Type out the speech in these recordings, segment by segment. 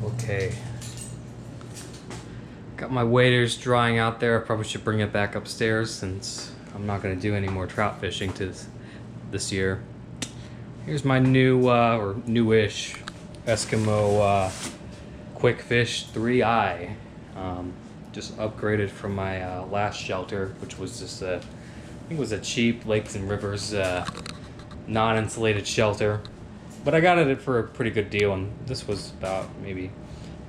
Okay. Got my waders drying out there. I probably should bring it back upstairs since I'm not going to do any more trout fishing this year. Here's my new, or newish, Eskimo Quick Fish 3i. Just upgraded from my last shelter, which was just I think it was a cheap Lakes and Rivers non-insulated shelter. But I got it for a pretty good deal, and this was about maybe,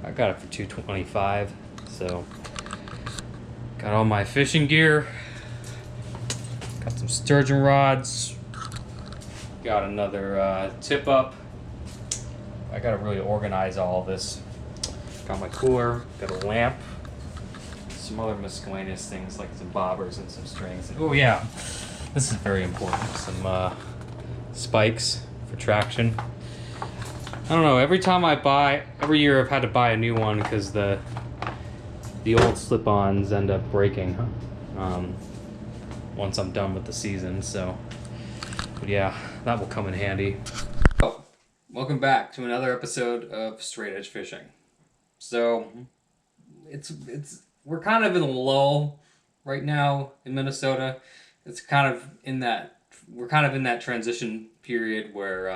I got it for $225. So, got all my fishing gear, got some sturgeon rods, got another tip up. I gotta really organize all this. Got my cooler, got a lamp, some other miscellaneous things like some bobbers and some strings. Oh yeah, this is very important. Some spikes for traction. I don't know, every year I've had to buy a new one because the old slip-ons end up breaking once I'm done with the season, so, but yeah, that will come in handy. Oh, welcome back to another episode of Straight Edge Fishing. So, we're kind of in a lull right now in Minnesota. It's kind of in that, we're kind of in that transition period where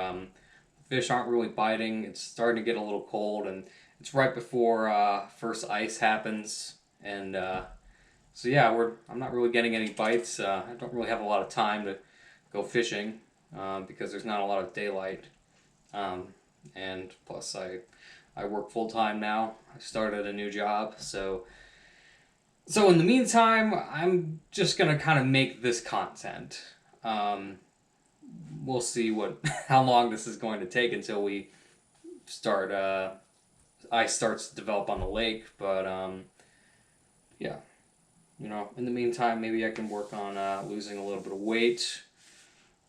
fish aren't really biting. It's starting to get a little cold, and it's right before first ice happens, and so yeah, I'm not really getting any bites. I don't really have a lot of time to go fishing because there's not a lot of daylight, and plus I work full time now. I started a new job, so in the meantime, I'm just gonna kind of make this content. We'll see how long this is going to take until we start ice starts to develop on the lake, but yeah, you know, in the meantime, maybe I can work on losing a little bit of weight,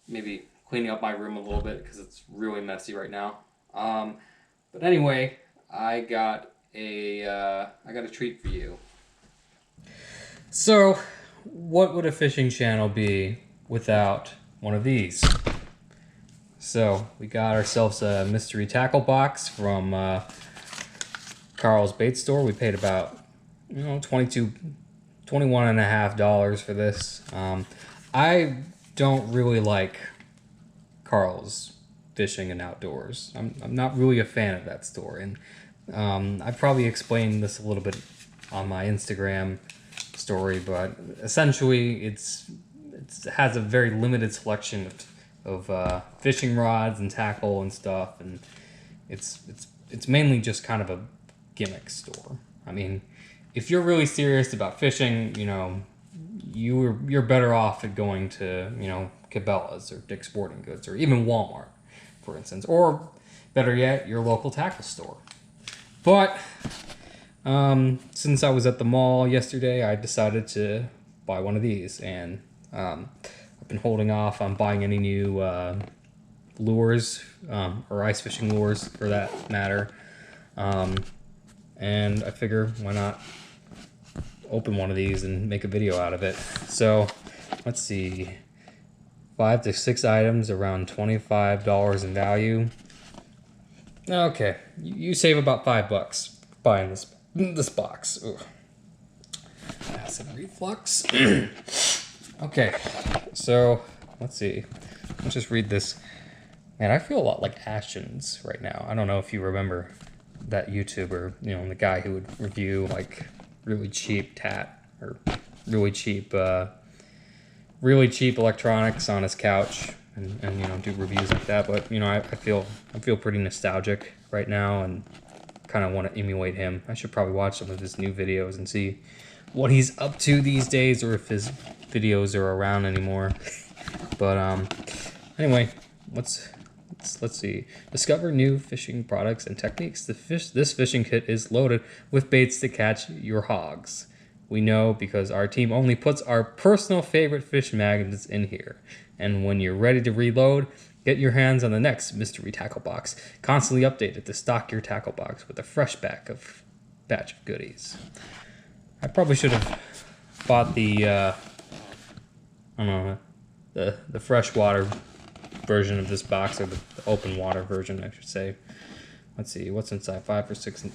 maybe cleaning up my room a little bit because it's really messy right now. But anyway, I got a treat for you. So, what would a fishing channel be without one of these? So, we got ourselves a mystery tackle box from Carl's Bait Store. We paid about, $21.50 for this. I don't really like Carl's Fishing and Outdoors. I'm not really a fan of that store, and I probably explained this a little bit on my Instagram story, but essentially it has a very limited selection of fishing rods and tackle and stuff, and it's mainly just kind of a gimmick store. I mean, if you're really serious about fishing, you're better off at going to, Cabela's or Dick's Sporting Goods or even Walmart, for instance, or better yet, your local tackle store. But since I was at the mall yesterday, I decided to buy one of these, and I've been holding off on buying any new lures, or ice fishing lures for that matter. And I figure, why not open one of these and make a video out of it. So, let's see, 5 to 6 items, around $25 in value. Okay, you save about $5 buying this box. Ugh. Acid reflux. Okay, so let's see. Let's just read this. Man, I feel a lot like Ashen's right now. I don't know if you remember that YouTuber, the guy who would review like really cheap really cheap electronics on his couch and do reviews like that. But I feel pretty nostalgic right now and kind of want to emulate him. I should probably watch some of his new videos and see what he's up to these days, or if his videos are around anymore. But anyway, let's see. Discover new fishing products and techniques. This fishing kit is loaded with baits to catch your hogs. We know because our team only puts our personal favorite fish magnets in here. And when you're ready to reload, get your hands on the next mystery tackle box, constantly updated to stock your tackle box with a fresh batch of goodies. I probably should have bought the freshwater version of this box, or the open water version, I should say. Let's see, what's inside? 5 or 6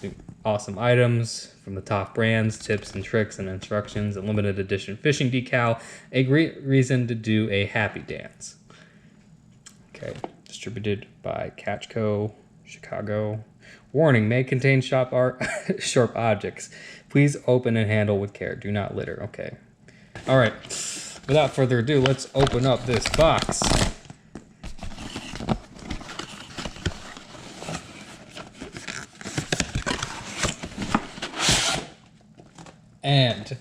awesome items from the top brands, tips and tricks and instructions, a limited edition fishing decal, a great reason to do a happy dance. Okay, distributed by Catch Co. Chicago. Warning, may contain sharp objects. Please open and handle with care. Do not litter. Okay. All right. Without further ado, let's open up this box. And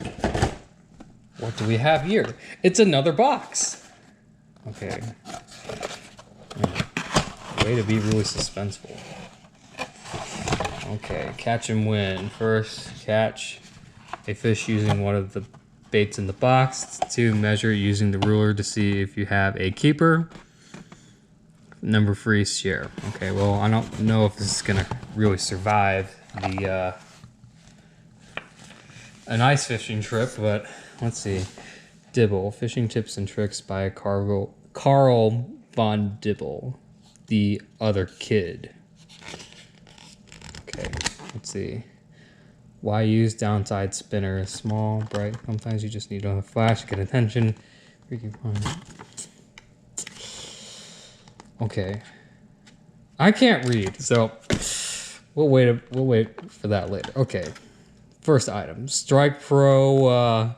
what do we have here? It's another box. Okay. Way to be really suspenseful. Okay, catch and win. First, catch a fish using one of the baits in the box. 2, measure using the ruler to see if you have a keeper. Number 3, share. Okay, well, I don't know if this is gonna really survive the an ice fishing trip, but let's see. Dibble, fishing tips and tricks by Carl von Dibble, the other kid. Okay, let's see. Why use downside spinner? Small, bright. Sometimes you just need a flash to get attention. Okay. I can't read, so we'll wait for that later. Okay. First item, Strike Pro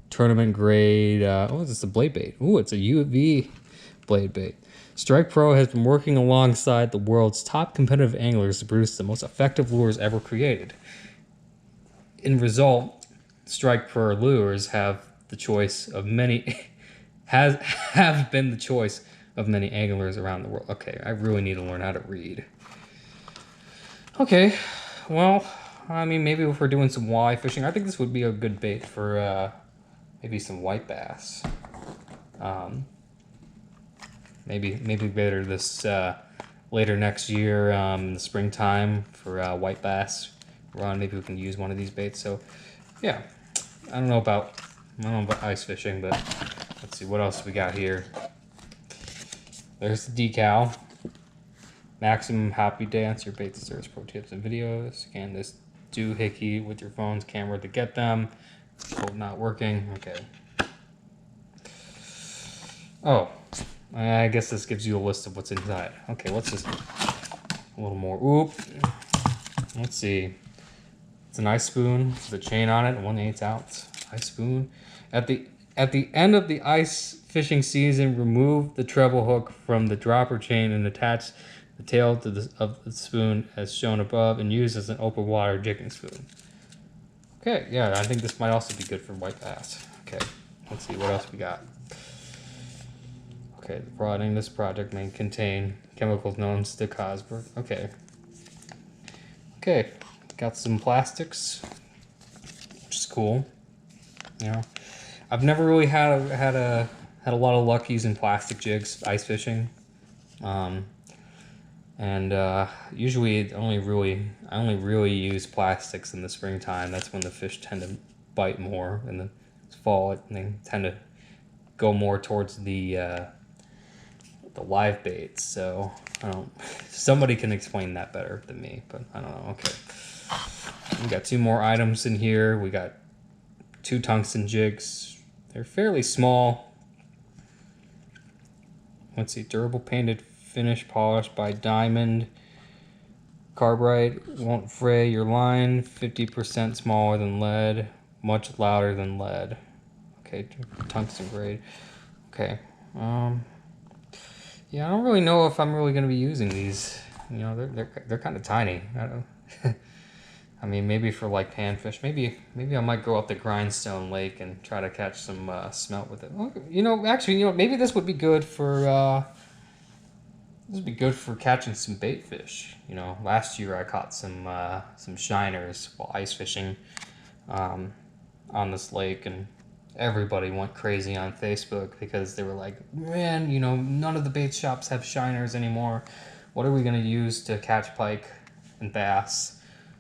tournament grade. Oh, is this a blade bait? Oh, it's a UV blade bait. Strike Pro has been working alongside the world's top competitive anglers to produce the most effective lures ever created. In result, Strike Pro lures have the choice of many have been the choice of many anglers around the world. Okay, I really need to learn how to read. Okay, well, I mean, maybe if we're doing some walleye fishing, I think this would be a good bait for maybe some white bass. Maybe later this later next year, in the springtime for white bass run. Maybe we can use one of these baits. So, yeah, I don't know about ice fishing, but let's see what else we got here. There's the decal. Maximum happy dance. Your bait deserves pro tips and videos. Scan this doohickey with your phone's camera to get them. Oh, not working. Okay. Oh, I guess this gives you a list of what's inside. Okay, let's just a little more. Oop. Let's see. It's an ice spoon with a chain on it, 1/8 ounce ice spoon. At the end of the ice fishing season, remove the treble hook from the dropper chain and attach the tail to of the spoon as shown above and use as an open water jigging spoon. Okay, yeah, I think this might also be good for white bass. Okay, let's see what else we got. Okay, the prodding this project may contain chemicals known to cause birth. Okay. Okay, got some plastics, which is cool. You know, I've never really had a lot of luck using plastic jigs ice fishing. Usually I only really use plastics in the springtime. That's when the fish tend to bite more. In the fall, they tend to go more towards the live baits. So I don't. Somebody can explain that better than me, but I don't know. Okay, we got 2 more items in here. We got 2 tungsten jigs. They're fairly small. Let's see, durable painted finish polished by Diamond. Carbide won't fray your line. 50% smaller than lead. Much louder than lead. Okay, tungsten grade. Okay. Yeah, I don't really know if I'm really going to be using these. You know, they're kind of tiny. I don't. I mean, maybe for like panfish. Maybe I might go up the Grindstone Lake and try to catch some smelt with it. You know, actually, maybe this would be good for. This would be good for catching some bait fish. You know, last year I caught some shiners while ice fishing on this lake, and everybody went crazy on Facebook because they were like, man, you know, none of the bait shops have shiners anymore. What are we going to use to catch pike and bass?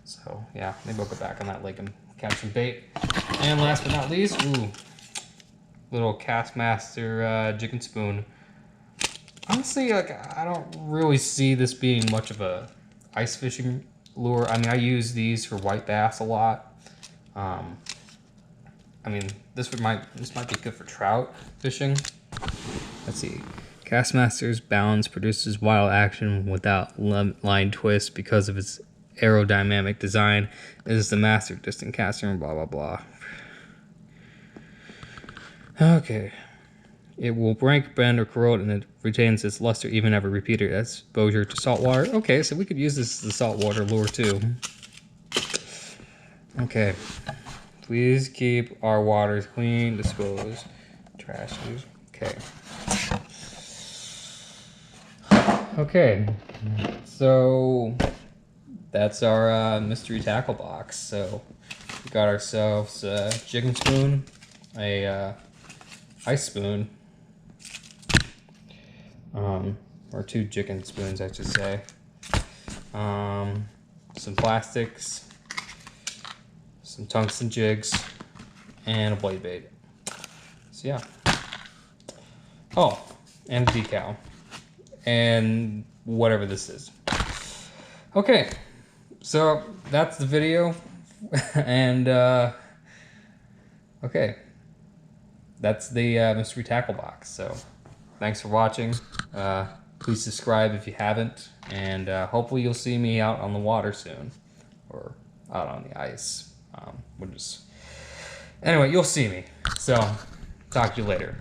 So, yeah, maybe I'll go back on that lake and catch some bait. And last but not least, little Castmaster jig and spoon. Honestly, like, I don't really see this being much of a ice fishing lure. I mean, I use these for white bass a lot. I mean, this might be good for trout fishing. Let's see. Castmaster's Balance produces wild action without line twist because of its aerodynamic design. It is the master distant caster and blah blah blah. Okay. It will break, bend, or corrode, and it retains its luster even after repeated exposure to salt water. Okay, so we could use this as a saltwater lure too. Okay. Please keep our waters clean, dispose trash. Okay. Okay. So that's our mystery tackle box. So we got ourselves a jigging spoon, a ice spoon, or 2 jigging spoons, I should say. Some plastics, some tungsten jigs, and a blade bait. So yeah. Oh, and a decal. And whatever this is. Okay, so that's the video. And okay, that's the mystery tackle box. So thanks for watching. Please subscribe if you haven't, and hopefully you'll see me out on the water soon, or out on the ice. Anyway, you'll see me. So talk to you later.